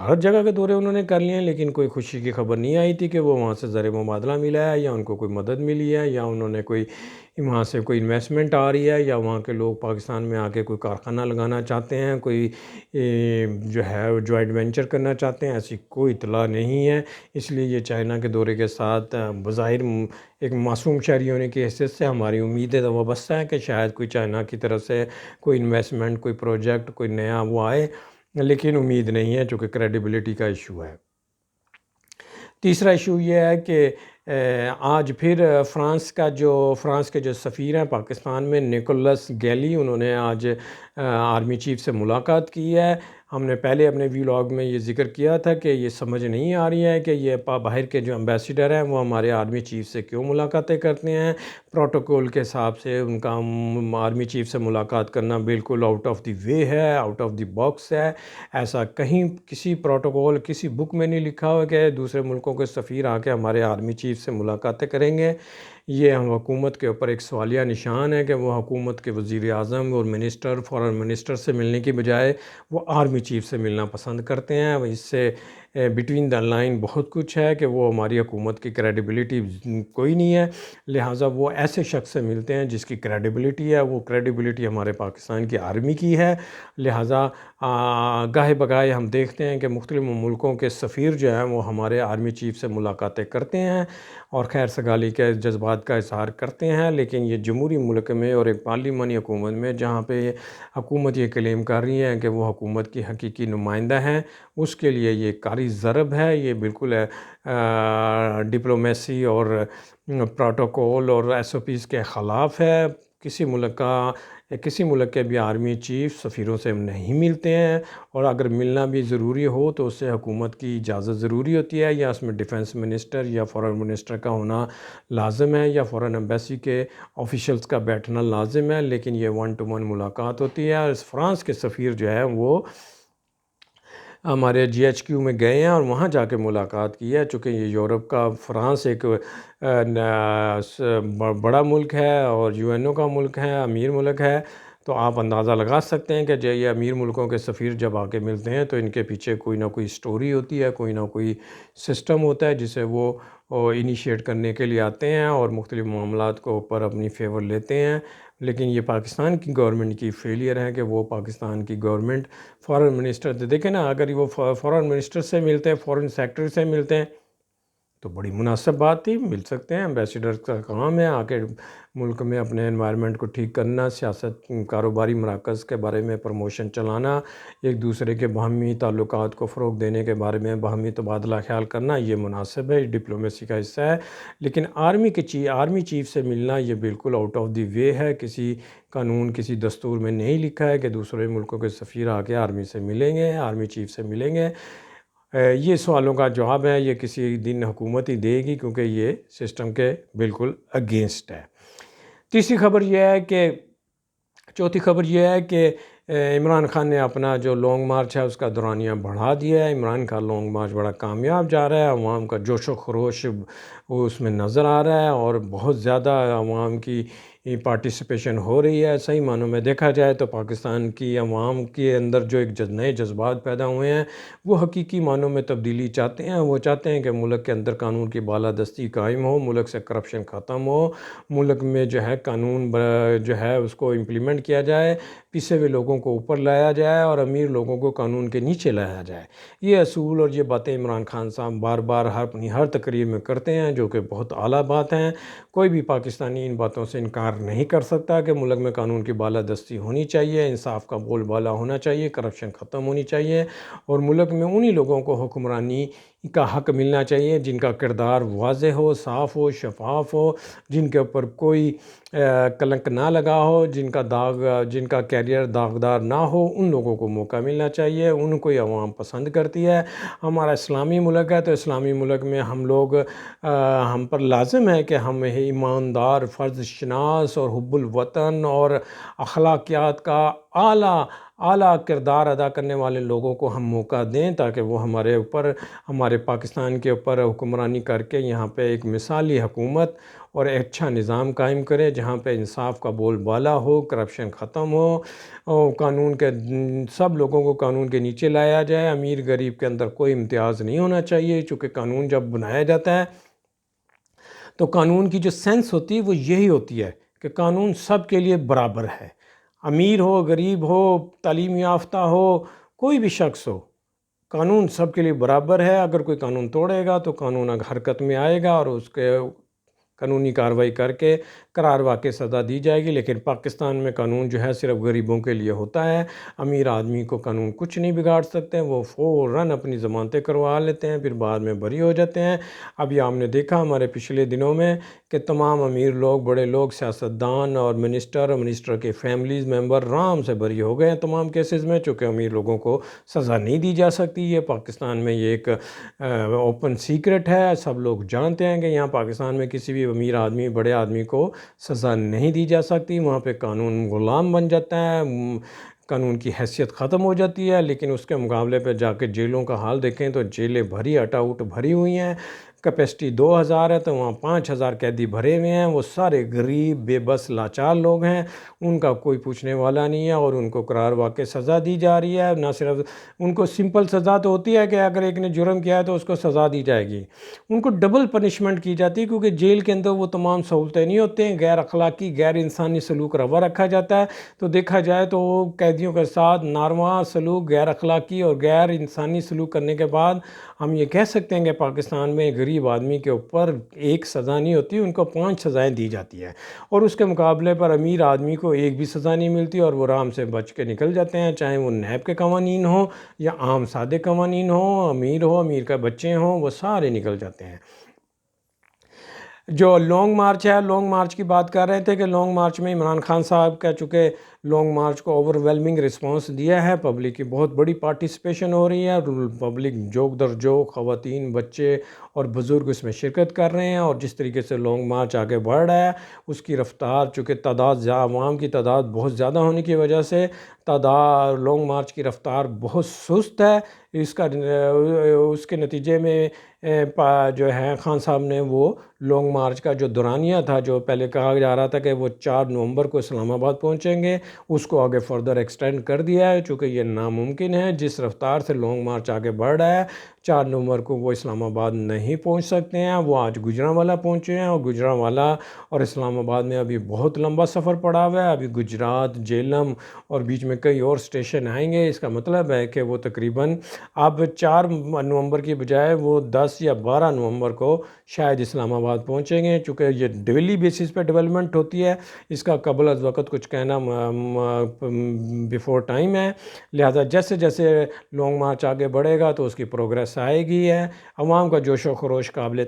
ہر جگہ کے دورے انہوں نے کر لیے ہیں، لیکن کوئی خوشی کی خبر نہیں آئی تھی کہ وہ وہاں سے زر مبادلہ ملا ہے یا ان کو کوئی مدد ملی ہے یا انہوں نے کوئی وہاں سے کوئی انویسٹمنٹ آ رہی ہے یا وہاں کے لوگ پاکستان میں آ کے کوئی کارخانہ لگانا چاہتے ہیں، کوئی جو ہے جوائنٹ وینچر کرنا چاہتے ہیں، ایسی کوئی اطلاع نہیں ہے۔ اس لیے یہ چائنا کے دورے کے ساتھ بظاہر ایک معصوم شہری ہونے کی حیثیت سے ہماری امیدیں وابستہ ہیں کہ شاید کوئی چائنا کی طرف سے کوئی انویسٹمنٹ، کوئی پروجیکٹ، کوئی نیا وہ آئے، لیکن امید نہیں ہے چونکہ کریڈیبلٹی کا ایشو ہے۔ تیسرا ایشو یہ ہے کہ آج پھر فرانس کے جو سفیر ہیں پاکستان میں، نیکولس گیلی، انہوں نے آج آرمی چیف سے ملاقات کی ہے۔ ہم نے پہلے اپنے ویلاگ میں یہ ذکر کیا تھا کہ یہ سمجھ نہیں آ رہی ہے کہ یہ باہر کے جو امبیسیڈر ہیں وہ ہمارے آرمی چیف سے کیوں ملاقاتیں کرتے ہیں۔ پروٹوکول کے حساب سے ان کا آرمی چیف سے ملاقات کرنا بالکل آؤٹ آف دی وے ہے، آؤٹ آف دی باکس ہے۔ ایسا کہیں کسی پروٹوکول، کسی بک میں نہیں لکھا ہوا کہ دوسرے ملکوں کے سفیر آ کے ہمارے آرمی چیف سے ملاقاتیں کریں گے۔ یہ ہم حکومت کے اوپر ایک سوالیہ نشان ہے کہ وہ حکومت کے وزیر اعظم اور منسٹر، فارن منسٹر سے ملنے کی بجائے وہ آرمی چیف سے ملنا پسند کرتے ہیں۔ اس سے بٹوین دا لائن بہت کچھ ہے کہ وہ ہماری حکومت کی کریڈیبلٹی کوئی نہیں ہے، لہٰذا وہ ایسے شخص سے ملتے ہیں جس کی کریڈیبلٹی ہے، وہ کریڈیبلٹی ہمارے پاکستان کی آرمی کی ہے۔ لہٰذا گاہے بگاہے ہم دیکھتے ہیں کہ مختلف ملکوں کے سفیر جو ہیں وہ ہمارے آرمی چیف سے ملاقاتیں کرتے ہیں اور خیر سگالی کے جذبات کا اظہار کرتے ہیں، لیکن یہ جمہوری ملک میں اور ایک پارلیمانی حکومت میں جہاں پہ حکومت یہ کلیم کر رہی ہے کہ وہ حکومت کی حقیقی نمائندہ ہیں، اس کے لیے یہ کاری ضرب ہے۔ یہ بالکل ڈپلومیسی اور پروٹوکول اور ایس او پیز کے خلاف ہے۔ کسی ملک کے بھی آرمی چیف سفیروں سے نہیں ملتے ہیں، اور اگر ملنا بھی ضروری ہو تو اس سے حکومت کی اجازت ضروری ہوتی ہے، یا اس میں ڈیفنس منسٹر یا فارن منسٹر کا ہونا لازم ہے یا فارن ایمبیسی کے آفیشلز کا بیٹھنا لازم ہے، لیکن یہ 1 to 1 ملاقات ہوتی ہے۔ اور فرانس کے سفیر جو ہے وہ ہمارے GHQ میں گئے ہیں اور وہاں جا کے ملاقات کی ہے، چونکہ یہ یورپ کا فرانس ایک بڑا ملک ہے اور UNO کا ملک ہے، امیر ملک ہے، تو آپ اندازہ لگا سکتے ہیں کہ جو یہ امیر ملکوں کے سفیر جب آ کے ملتے ہیں تو ان کے پیچھے کوئی نہ کوئی سٹوری ہوتی ہے، کوئی نہ کوئی سسٹم ہوتا ہے جسے وہ انیشیٹ کرنے کے لیے آتے ہیں اور مختلف معاملات کو اوپر اپنی فیور لیتے ہیں۔ لیکن یہ پاکستان کی گورنمنٹ کی فیلئر ہے کہ وہ پاکستان کی گورنمنٹ فارن منسٹر دیکھیں نا، اگر وہ فارن منسٹر سے ملتے ہیں، فارن سیکرٹری سے ملتے ہیں تو بڑی مناسب بات تھی، مل سکتے ہیں۔ ایمبیسیڈر کا کام ہے آ کے ملک میں اپنے انوائرمنٹ کو ٹھیک کرنا، سیاست، کاروباری مراکز کے بارے میں پروموشن چلانا، ایک دوسرے کے باہمی تعلقات کو فروغ دینے کے بارے میں باہمی تبادلہ خیال کرنا، یہ مناسب ہے، ڈپلومیسی کا حصہ ہے۔ لیکن آرمی چیف سے ملنا یہ بالکل آؤٹ آف دی وے ہے۔ کسی قانون، کسی دستور میں نہیں لکھا ہے کہ دوسرے ملکوں کے سفیر آ کے آرمی سے ملیں گے، آرمی چیف سے ملیں گے۔ یہ سوالوں کا جواب ہے، یہ کسی دن حکومت ہی دے گی، کیونکہ یہ سسٹم کے بالکل اگینسٹ ہے۔ چوتھی خبر یہ ہے کہ عمران خان نے اپنا جو لانگ مارچ ہے اس کا دورانیہ بڑھا دیا ہے۔ عمران خان لانگ مارچ بڑا کامیاب جا رہا ہے، عوام کا جوش و خروش وہ اس میں نظر آ رہا ہے اور بہت زیادہ عوام کی پارٹیسپیشن ہو رہی ہے۔ صحیح معنوں میں دیکھا جائے تو پاکستان کی عوام کے اندر جو ایک نئے جذبات پیدا ہوئے ہیں وہ حقیقی معنوں میں تبدیلی چاہتے ہیں۔ وہ چاہتے ہیں کہ ملک کے اندر قانون کی بالادستی قائم ہو، ملک سے کرپشن ختم ہو، ملک میں جو ہے قانون جو ہے اس کو امپلیمنٹ کیا جائے، پسے ہوئے لوگوں کو اوپر لایا جائے اور امیر لوگوں کو قانون کے نیچے لایا جائے۔ یہ اصول اور یہ باتیں عمران خان صاحب بار بار اپنی ہر تقریر میں کرتے ہیں، جو کہ بہت اعلیٰ بات ہیں۔ کوئی بھی پاکستانی ان باتوں سے انکار نہیں کر سکتا کہ ملک میں قانون کی بالادستی ہونی چاہیے، انصاف کا بول بالا ہونا چاہیے، کرپشن ختم ہونی چاہیے، اور ملک میں انہی لوگوں کو حکمرانی کا حق ملنا چاہیے جن کا کردار واضح ہو، صاف ہو، شفاف ہو، جن کے اوپر کوئی کلنک نہ لگا ہو، جن کا کیریئر داغدار نہ ہو، ان لوگوں کو موقع ملنا چاہیے، ان کو یہ عوام پسند کرتی ہے۔ ہمارا اسلامی ملک ہے تو اسلامی ملک میں ہم پر لازم ہے کہ ہم ایماندار، فرض شناس اور حب الوطن اور اخلاقیات کا اعلیٰ کردار ادا کرنے والے لوگوں کو ہم موقع دیں تاکہ وہ ہمارے پاکستان کے اوپر حکمرانی کر کے یہاں پہ ایک مثالی حکومت اور اچھا نظام قائم کرے جہاں پہ انصاف کا بول بالا ہو، کرپشن ختم ہو، اور سب لوگوں کو قانون کے نیچے لایا جائے۔ امیر غریب کے اندر کوئی امتیاز نہیں ہونا چاہیے، چونکہ قانون جب بنایا جاتا ہے تو قانون کی جو سینس ہوتی ہے وہ یہی ہوتی ہے کہ قانون سب کے لیے برابر ہے، امیر ہو، غریب ہو، تعلیم یافتہ ہو، کوئی بھی شخص ہو، قانون سب کے لیے برابر ہے۔ اگر کوئی قانون توڑے گا تو قانون حرکت میں آئے گا اور اس کے قانونی کارروائی کر کے قرار واقع سزا دی جائے گی۔ لیکن پاکستان میں قانون جو ہے صرف غریبوں کے لیے ہوتا ہے، امیر آدمی کو قانون کچھ نہیں بگاڑ سکتے، وہ فوراً اپنی ضمانتیں کروا لیتے ہیں، پھر بعد میں بری ہو جاتے ہیں۔ ابھی آپ نے دیکھا ہمارے پچھلے دنوں میں کہ تمام امیر لوگ، بڑے لوگ، سیاستدان اور منسٹر کے فیملیز ممبر آرام سے بری ہو گئے ہیں تمام کیسز میں، چونکہ امیر لوگوں کو سزا نہیں دی جا سکتی۔ یہ پاکستان میں یہ ایک اوپن سیکرٹ ہے، سب لوگ جانتے ہیں کہ یہاں پاکستان میں کسی بھی امیر آدمی، بڑے آدمی کو سزا نہیں دی جا سکتی، وہاں پہ قانون غلام بن جاتا ہے، قانون کی حیثیت ختم ہو جاتی ہے۔ لیکن اس کے مقابلے پہ جا کے جیلوں کا حال دیکھیں تو جیلیں بھری اٹاؤٹ بھری ہوئی ہیں، کیپیسٹی 2000 ہے تو وہاں 5000 قیدی بھرے ہوئے ہیں، وہ سارے غریب، بے بس، لاچار لوگ ہیں، ان کا کوئی پوچھنے والا نہیں ہے اور ان کو قرار واقع سزا دی جا رہی ہے۔ نہ صرف ان کو سمپل سزا تو ہوتی ہے کہ اگر ایک نے جرم کیا ہے تو اس کو سزا دی جائے گی، ان کو ڈبل پنشمنٹ کی جاتی ہے، کیونکہ جیل کے اندر وہ تمام سہولتیں نہیں ہوتے ہیں، غیر اخلاقی، غیر انسانی سلوک روا رکھا جاتا ہے۔ تو دیکھا جائے تو قیدیوں کے ساتھ ناروا سلوک، غیر اخلاقی اور غیر انسانی سلوک کرنے کے بعد ہم یہ کہہ سکتے ہیں کہ پاکستان میں غریب آدمی کے اوپر ایک سزا نہیں ہوتی، ان کو 5 سزائیں دی جاتی ہیں، اور اس کے مقابلے پر امیر آدمی کو ایک بھی سزا نہیں ملتی اور وہ آرام سے بچ کے نکل جاتے ہیں، چاہے وہ نیب کے قوانین ہوں یا عام سادے قوانین ہوں، امیر کا بچے ہوں، وہ سارے نکل جاتے ہیں۔ جو لانگ مارچ ہے، لانگ مارچ کی بات کر رہے تھے کہ لانگ مارچ میں عمران خان صاحب کا چونکہ لانگ مارچ کو اوور ویلمنگ رسپانس دیا ہے، پبلک کی بہت بڑی پارٹیسپیشن ہو رہی ہے، پبلک جوک در جوک، خواتین، بچے اور بزرگ اس میں شرکت کر رہے ہیں، اور جس طریقے سے لانگ مارچ آگے بڑھ رہا ہے اس کی رفتار، چونکہ عوام کی تعداد بہت زیادہ ہونے کی وجہ سے لانگ مارچ کی رفتار بہت سست ہے۔ اس کے نتیجے میں جو ہے خان صاحب نے وہ لانگ مارچ کا جو دورانیہ تھا، جو پہلے کہا جا رہا تھا کہ وہ 4 نومبر کو اسلام آباد پہنچیں گے، اس کو آگے فردر ایکسٹینڈ کر دیا ہے، چونکہ یہ ناممکن ہے جس رفتار سے لانگ مارچ آگے بڑھ رہا ہے۔ 4 نومبر کو وہ اسلام آباد نہیں پہنچ سکتے ہیں، وہ آج گوجرانوالہ پہنچے ہیں، اور گوجرانوالہ اور اسلام آباد میں ابھی بہت لمبا سفر پڑا ہوا ہے، ابھی گجرات، جہلم اور بیچ میں کئی اور اسٹیشن آئیں گے۔ اس کا مطلب ہے کہ وہ تقریباً اب 4 نومبر کی بجائے وہ 10 یا 12 نومبر کو شاید اسلام آباد پہنچیں گے، چونکہ یہ ڈیلی بیسس پہ ڈیولپمنٹ ہوتی ہے، اس کا قبل از وقت کچھ کہنا بیفور ٹائم ہے، لہذا جیسے جیسے لانگ مارچ آگے بڑھے گا تو اس کی پروگریس آئے گی ہے۔ عوام کا جوش و خروش قابل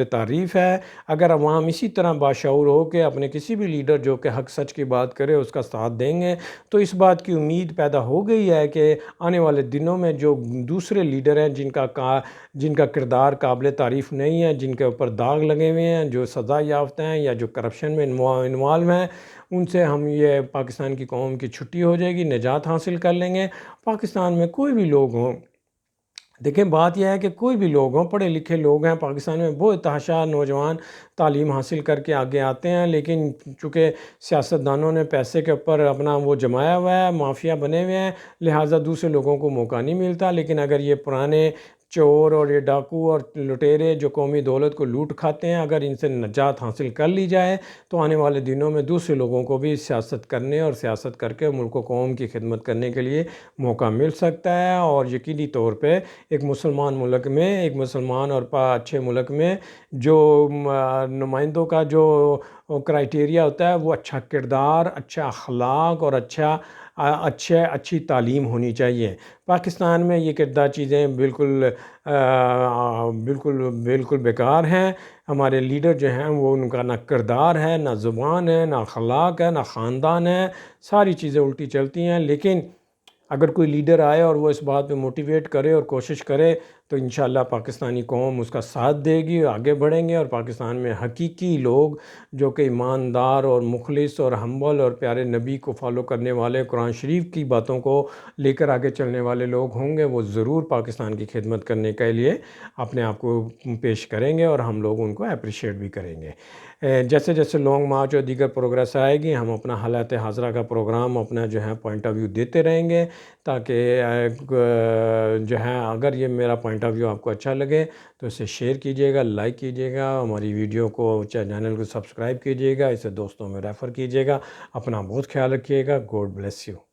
تعریف ہے۔ اگر عوام اسی طرح باشعور ہو کہ اپنے کسی بھی لیڈر جو کہ حق سچ کی بات کرے اس کا ساتھ دیں گے تو اس بات کی امید پیدا ہو گئی ہے کہ آنے والے دنوں میں جو دوسرے لیڈر ہیں جن کا کردار قابل تعریف نہیں ہے، جن کے اوپر داغ لگے ہوئے ہیں، جو سزا یافتہ ہیں یا جو کرپشن میں انوالو ہیں، ان سے ہم یہ پاکستان کی قوم کی چھٹی ہو جائے گی، نجات حاصل کر لیں گے۔ پاکستان میں کوئی بھی لوگ ہوں، دیکھیں بات یہ ہے کہ کوئی بھی لوگ ہوں، پڑھے لکھے لوگ ہیں پاکستان میں، بہت تحاشا نوجوان تعلیم حاصل کر کے آگے آتے ہیں، لیکن چونکہ سیاستدانوں نے پیسے کے اوپر اپنا وہ جمایا ہوا ہے، مافیا بنے ہوئے ہیں، لہٰذا دوسرے لوگوں کو موقع نہیں ملتا۔ لیکن اگر یہ پرانے چور اور یہ ڈاکو اور لٹیرے جو قومی دولت کو لوٹ کھاتے ہیں، اگر ان سے نجات حاصل کر لی جائے تو آنے والے دنوں میں دوسرے لوگوں کو بھی سیاست کرنے اور سیاست کر کے ملک و قوم کی خدمت کرنے کے لیے موقع مل سکتا ہے، اور یقینی طور پہ ایک مسلمان ملک میں، ایک مسلمان اور اچھے ملک میں جو نمائندوں کا جو کرائیٹیریا ہوتا ہے وہ اچھا کردار، اچھا اخلاق اور اچھی تعلیم ہونی چاہیے۔ پاکستان میں یہ کردار چیزیں بالکل بیکار ہیں۔ ہمارے لیڈر جو ہیں وہ ان کا نہ کردار ہے، نہ زبان ہے، نہ اخلاق ہے، نہ خاندان ہے، ساری چیزیں الٹی چلتی ہیں۔ لیکن اگر کوئی لیڈر آئے اور وہ اس بات پہ موٹیویٹ کرے اور کوشش کرے تو انشاءاللہ پاکستانی قوم اس کا ساتھ دے گی، آگے بڑھیں گے، اور پاکستان میں حقیقی لوگ جو کہ ایماندار اور مخلص اور ہمبل اور پیارے نبی کو فالو کرنے والے، قرآن شریف کی باتوں کو لے کر آگے چلنے والے لوگ ہوں گے، وہ ضرور پاکستان کی خدمت کرنے کے لیے اپنے آپ کو پیش کریں گے، اور ہم لوگ ان کو اپریشیٹ بھی کریں گے۔ جیسے جیسے لانگ مارچ اور دیگر پروگریس آئے گی، ہم اپنا حالات حاضرہ کا پروگرام اپنا جو ہے پوائنٹ آف ویو دیتے رہیں گے، تاکہ جو ہے اگر یہ میرا پوائنٹ آف ویو آپ کو اچھا لگے تو اسے شیئر کیجیے گا، لائک کیجیے گا، ہماری ویڈیو کو چینل کو سبسکرائب کیجیے گا، اسے دوستوں میں ریفر کیجیے گا۔ اپنا بہت خیال رکھیے گا۔ Good bless you.